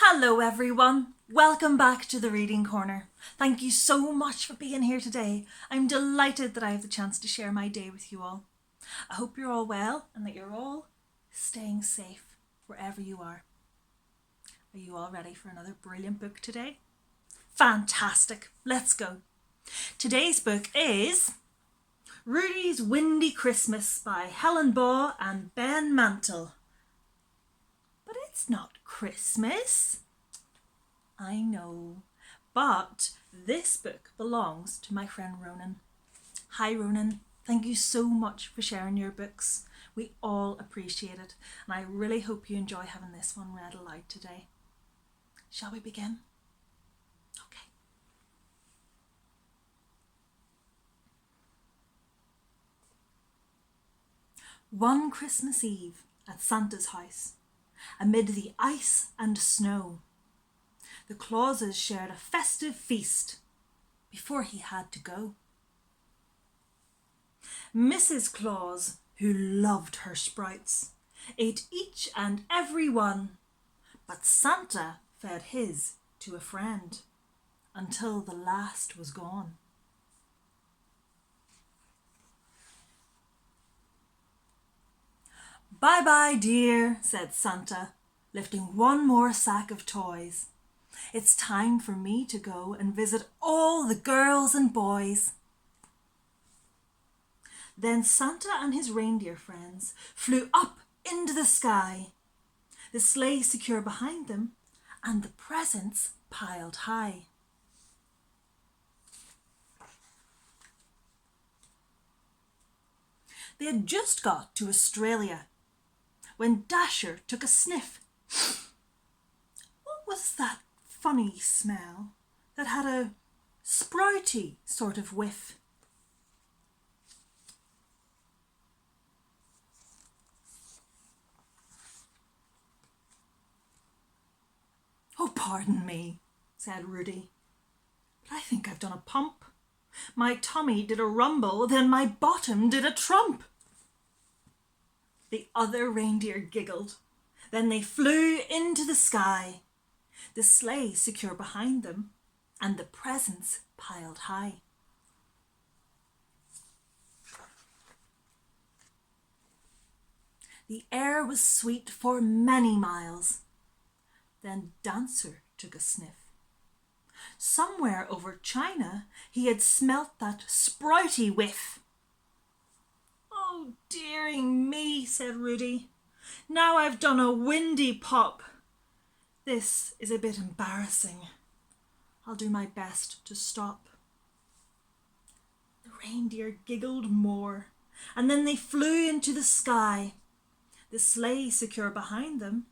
Hello everyone, welcome back to the Reading Corner. Thank you so much for being here today. I'm delighted that I have the chance to share my day with you all. I hope you're all well and that you're all staying safe wherever you are. Are you all ready for another brilliant book today? Fantastic, let's go. Today's book is Rudey's Windy Christmas by Helen Baugh and Mantle. But it's not Christmas. I know, but this book belongs to my friend Ronan. Hi Ronan, thank you so much for sharing your books. We all appreciate it, and I really hope you enjoy having this one read aloud today. Shall we begin? Okay. One Christmas Eve at Santa's house, amid the ice and snow, the Clauses shared a festive feast before he had to go. Mrs. Claus, who loved her sprouts, ate each and every one, but Santa fed his to a friend until the last was gone. "Bye-bye, dear," said Santa, lifting one more sack of toys. "It's time for me to go and visit all the girls and boys." Then Santa and his reindeer friends flew up into the sky, the sleigh secure behind them and the presents piled high. They had just got to Australia when Dasher took a sniff. What was that funny smell that had a sprouty sort of whiff? "Oh, pardon me," said Rudey, "but I think I've done a pump. My tummy did a rumble, then my bottom did a trump." The other reindeer giggled. Then they flew into the sky, the sleigh secure behind them and the presents piled high. The air was sweet for many miles. Then Dancer took a sniff. Somewhere over China he had smelt that sprouty whiff. "Oh, dearie me," said Rudey. "Now I've done a windy pop. This is a bit embarrassing. I'll do my best to stop." The reindeer giggled more, and then they flew into the sky, the sleigh secure behind them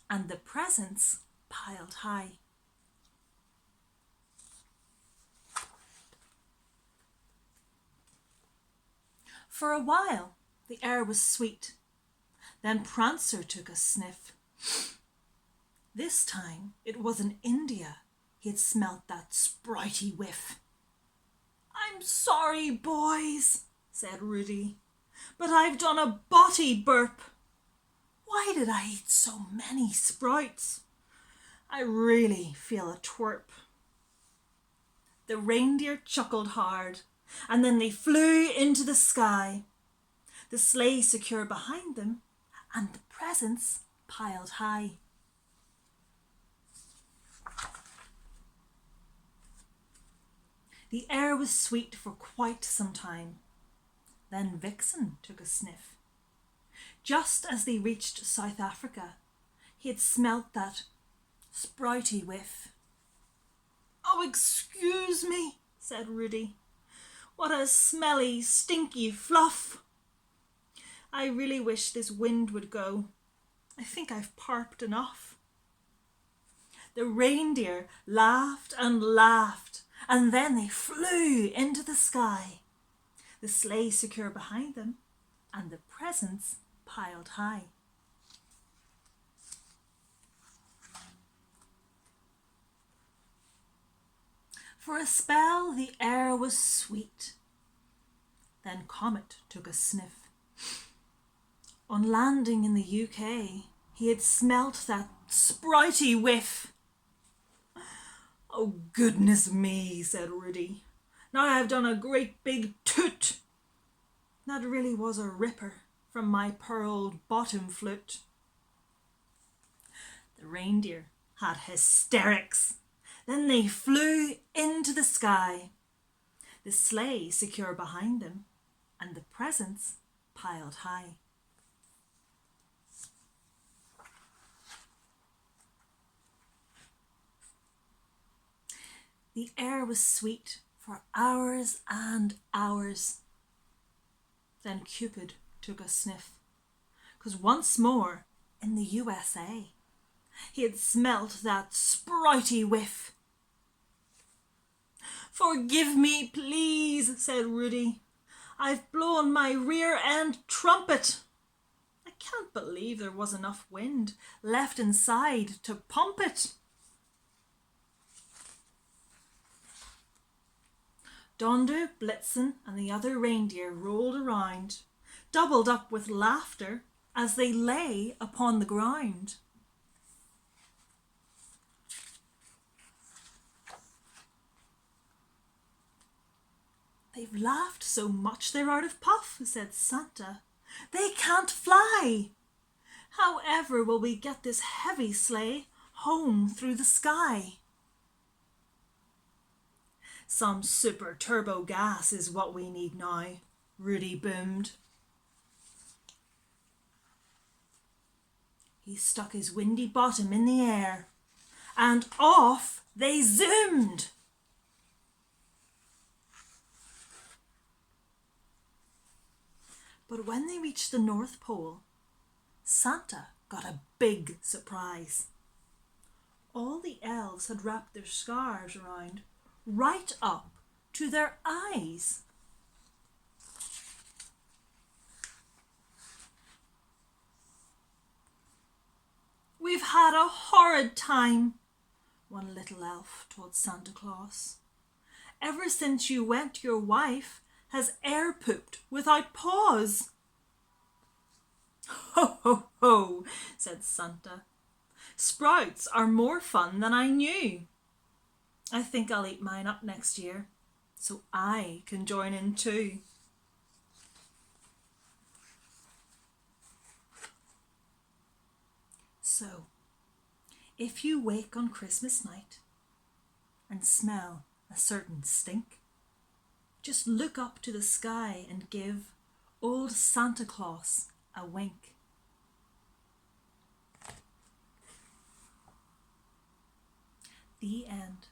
and the presents piled high. For a while the air was sweet. Then Prancer took a sniff. This time it was in India he had smelt that sprouty whiff. "I'm sorry, boys," said Rudey, "but I've done a botty burp. Why did I eat so many sprouts? I really feel a twerp." The reindeer chuckled hard, and then they flew into the sky, the sleigh secure behind them and the presents piled high. The air was sweet for quite some time. Then Vixen took a sniff. Just as they reached South Africa, he had smelt that sprouty whiff. "Oh, excuse me," said Rudey. "What a smelly, stinky fluff. I really wish this wind would go. I think I've parped enough." The reindeer laughed and laughed, and then they flew into the sky, the sleigh secure behind them and the presents piled high. For a spell the air was sweet. Then Comet took a sniff. On landing in the UK, he had smelt that sprouty whiff. Oh, goodness me, said Rudey. Now I've done a great big toot. That really was a ripper from my pearled bottom flute. The reindeer had hysterics. Then they flew into the sky, the sleigh secure behind them, and the presents piled high. The air was sweet for hours and hours. Then Cupid took a sniff, 'cause once more in the USA he had smelt that sprouty whiff. Forgive me, please, said Rudey. I've blown my rear end trumpet. I can't believe there was enough wind left inside to pump it. Donder, Blitzen, and the other reindeer rolled around, doubled up with laughter as they lay upon the ground. They've laughed so much they're out of puff, said Santa. They can't fly. However will we get this heavy sleigh home through the sky? Some super turbo gas is what we need now, Rudey boomed. He stuck his windy bottom in the air, and off they zoomed. But when they reached the North Pole, Santa got a big surprise. All the elves had wrapped their scarves around, right up to their eyes. We've had a horrid time, one little elf told Santa Claus. Ever since you went, your wife has air pooped without pause. Ho, ho, ho, said Santa. Sprouts are more fun than I knew. I think I'll eat mine up next year, so I can join in too. So, if you wake on Christmas night and smell a certain stink, just look up to the sky and give old Santa Claus a wink. The end.